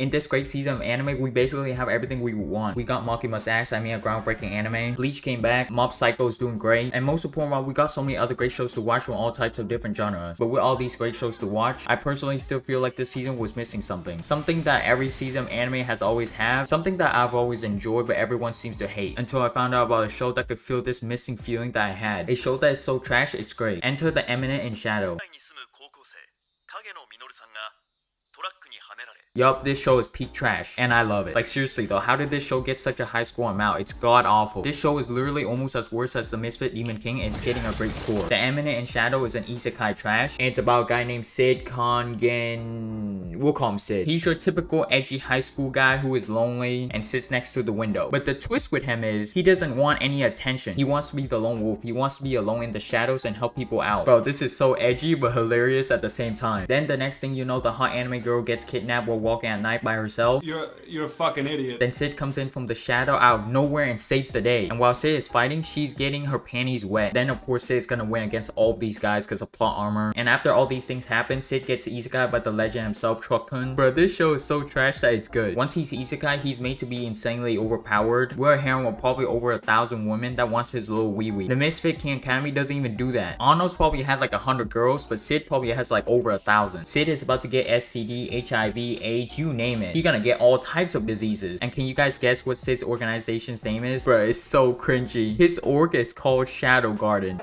In this great season of anime, we basically have everything we want. We got Maki Must Ask, I mean, a groundbreaking anime. Bleach came back, Mob Psycho is doing great, and most importantly, we got so many other great shows to watch from all types of different genres. But with all these great shows to watch, I personally still feel like this season was missing something. Something that every season of anime has always had, something that I've always enjoyed but everyone seems to hate. Until I found out about a show that could fill this missing feeling that I had. A show that is so trash, it's great. Enter The Eminent in Shadow. Yup, this show is peak trash, and I love it. Like seriously though, how did this show get such a high score amount? It's god awful. This show is literally almost as worse as The Misfit Demon King, and it's getting a great score. The Eminent in Shadow is an isekai trash, and it's about a guy named Sid Kongen. We'll call him Sid. He's your typical edgy high school guy who is lonely and sits next to the window. But the twist with him is, he doesn't want any attention. He wants to be the lone wolf. He wants to be alone in the shadows and help people out. Bro, this is so edgy but hilarious at the same time. Then the next thing you know, the hot anime girl gets kidnapped while walking at night by herself. You're a fucking idiot. Then Sid comes in from the shadow out of nowhere and saves the day. And while Sid is fighting, she's getting her panties wet. Then of course Sid's gonna win against all of these guys because of plot armor. And after all these things happen, Sid gets isekai by the legend himself, Truck-kun. Bro, this show is so trash that it's good. Once he's isekai, he's made to be insanely overpowered. We're a harem with probably over 1,000 women that wants his little wee-wee. The Misfit King Academy doesn't even do that. Ano's probably had like 100 girls, but Sid probably has like over 1,000. Sid is about to get STD, HIV, AIDS, you name it. He's gonna get all types of diseases. And can you guys guess what Sid's organization's name is? Bro, it's so cringy. His org is called Shadow Garden.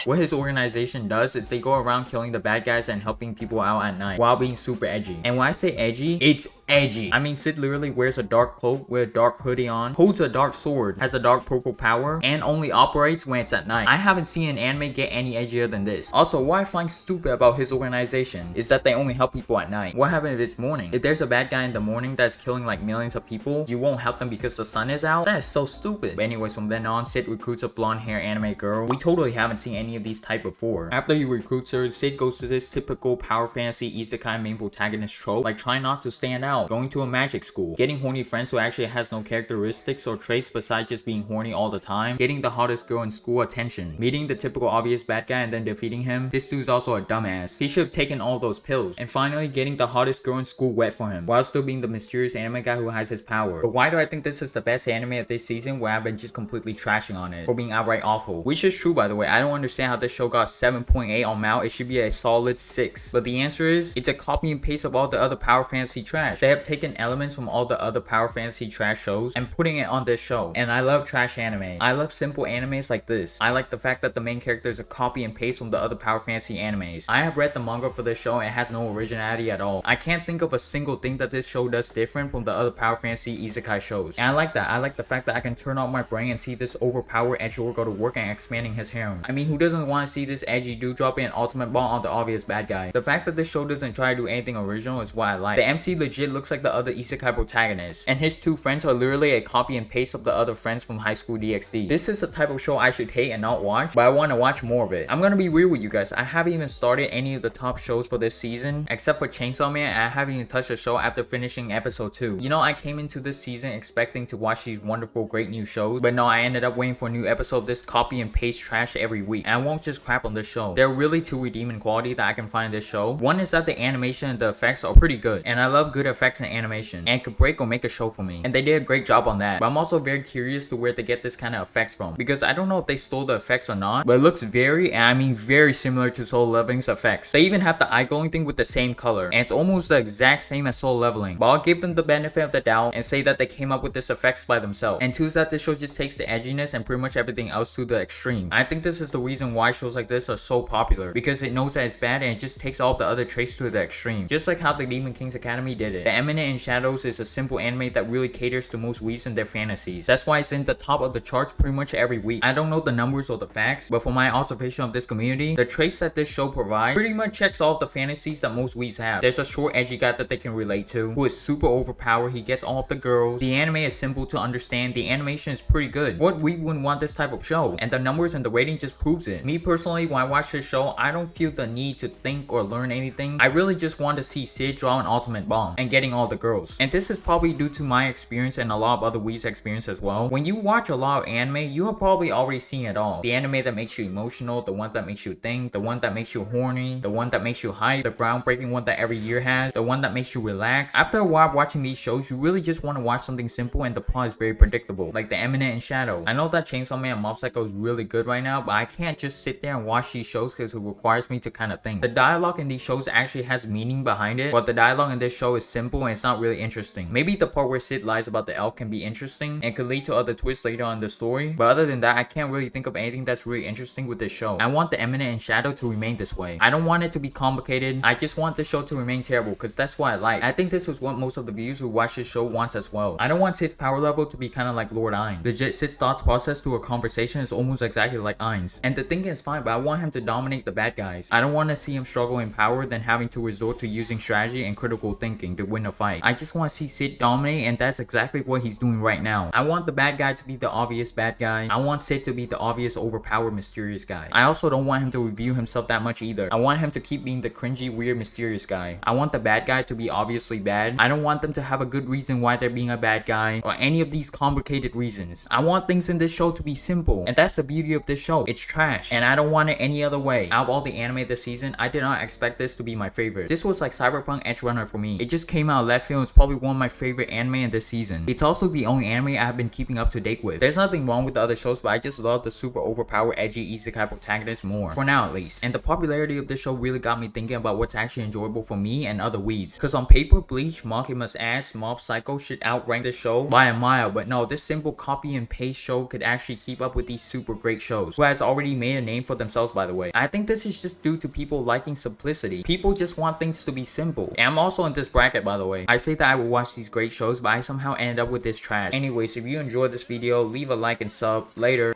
What his organization does is they go around killing the bad guys and helping people out at night while being super edgy. And when I say edgy, it's edgy. I mean, Sid literally wears a dark cloak with a dark hoodie on, holds a dark sword, has a dark purple power, and only operates when it's at night. I haven't seen an anime get any edgier than this. Also, what I find stupid about his organization is that they only help people at night. What happens if it's morning? If there's a bad guy in the morning that's killing like millions of people, you won't help them because the sun is out? That is so stupid. But anyways, from then on, Sid recruits a blonde hair anime girl. We totally haven't seen any of these type before. After he recruits her, Sid goes to this typical power fantasy isekai main protagonist trope, like trying not to stand out, going to a magic school, getting horny friends who actually has no characteristics or traits besides just being horny all the time, getting the hottest girl in school attention, meeting the typical obvious bad guy and then defeating him. This dude's also a dumbass. He should have taken all those pills. And finally getting the hottest girl in school wet for him, while still being the mysterious anime guy who has his power. But why do I think this is the best anime of this season where I've been just completely trashing on it, or being outright awful? Which is true, by the way. I don't understand how this show got 7.8 on Mount. It should be a solid 6. But the answer is, it's a copy and paste of all the other power fantasy trash. They have taken elements from all the other power fantasy trash shows and putting it on this show. And I love trash anime. I love simple animes like this. I like the fact that the main character is a copy and paste from the other power fantasy animes. I have read the manga for this show and it has no originality at all. I can't think of a single thing that this show does different from the other power fantasy isekai shows. And I like that. I like the fact that I can turn on my brain and see this overpowered edgelord go to work and expanding his harem. I mean, who doesn't want to see this edgy dude dropping an ultimate ball on the obvious bad guy? The fact that this show doesn't try to do anything original is what I like. The MC legit looks like the other isekai protagonist, and his two friends are literally a copy and paste of the other friends from High School DxD. This is the type of show I should hate and not watch, but I want to watch more of it. I'm gonna be real with you guys. I haven't even started any of the top shows for this season, except for Chainsaw Man, and I haven't even touched the show after finishing episode 2. You know, I came into this season expecting to watch these wonderful, great new shows, but no, I ended up waiting for a new episode of this copy and paste trash every week. And I won't just crap on this show. There are really two redeeming qualities that I can find in this show. One is that the animation and the effects are pretty good, and I love good effects and animation, and could break or make a show for me, and they did a great job on that. But I'm also very curious to where they get this kind of effects from, because I don't know if they stole the effects or not, but it looks very, and I mean very similar to Solo Leveling's effects. They even have the eye glowing thing with the same color, and it's almost the exact same as Solo Leveling. But I'll give them the benefit of the doubt and say that they came up with this effects by themselves. And two is that this show just takes the edginess and pretty much everything else to the extreme. I think this is the reason why shows like this are so popular, because it knows that it's bad and it just takes all of the other traits to the extreme, just like how the Demon King's Academy did it. The Eminent in Shadows is a simple anime that really caters to most weebs and their fantasies. That's why it's in the top of the charts pretty much every week. I don't know the numbers or the facts, but from my observation of this community, the traits that this show provides pretty much checks all of the fantasies that most weebs have. There's a short edgy guy that they can relate to, who is super overpowered. He gets all of the girls. The anime is simple to understand. The animation is pretty good. What weeb wouldn't want this type of show? And the numbers and the rating just proves it. it. Me personally, when I watch this show, I don't feel the need to think or learn anything. I really just want to see Sid draw an ultimate bomb and getting all the girls. And this is probably due to my experience and a lot of other weebs' experience as well. When you watch a lot of anime, you have probably already seen it all. The anime that makes you emotional, the one that makes you think, the one that makes you horny, the one that makes you hype, the groundbreaking one that every year has, the one that makes you relax. After a while watching these shows, you really just want to watch something simple and the plot is very predictable, like The Eminent and Shadow. I know that Chainsaw Man and Mob Psycho is really good right now, but I can't just sit there and watch these shows because it requires me to kind of think. The dialogue in these shows actually has meaning behind it, but the dialogue in this show is simple and it's not really interesting. Maybe the part where Sid lies about the elf can be interesting and could lead to other twists later on in the story, but other than that, I can't really think of anything that's really interesting with this show. I want The Eminent and Shadow to remain this way. I don't want it to be complicated. I just want the show to remain terrible because that's what I like. I think this is what most of the viewers who watch this show wants as well. I don't want Sid's power level to be kind of like Lord Ainz. Legit, Sid's thoughts process through a conversation is almost exactly like Ainz. And the thinking is fine, but I want him to dominate the bad guys. I don't want to see him struggle in power then having to resort to using strategy and critical thinking to win a fight. I just want to see Sid dominate, and that's exactly what he's doing right now. I want the bad guy to be the obvious bad guy. I want Sid to be the obvious overpowered mysterious guy. I also don't want him to reveal himself that much either. I want him to keep being the cringy, weird, mysterious guy. I want the bad guy to be obviously bad. I don't want them to have a good reason why they're being a bad guy or any of these complicated reasons. I want things in this show to be simple, and that's the beauty of this show. It's trash, and I don't want it any other way. Out of all the anime this season, I did not expect this to be my favorite. This was like Cyberpunk Edge Runner for me. It just came out of left field and it's probably one of my favorite anime in this season. It's also the only anime I've been keeping up to date with. There's nothing wrong with the other shows, but I just love the super overpowered, edgy isekai protagonist more. For now at least. And the popularity of this show really got me thinking about what's actually enjoyable for me and other weebs. Cause on paper, Bleach, Makima's Ass, Mob Psycho should outrank this show by a mile, but no, this simple copy and paste show could actually keep up with these super great shows, who has already made a name for themselves, by the way. I think this is just due to people liking simplicity. People just want things to be simple. And I'm also in this bracket, by the way. I say that I will watch these great shows, but I somehow end up with this trash. Anyways, if you enjoyed this video, leave a like and sub. Later.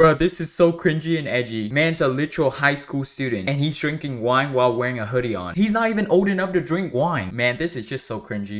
Bruh, this is so cringy and edgy. Man's a literal high school student and he's drinking wine while wearing a hoodie on. He's not even old enough to drink wine. Man, this is just so cringy.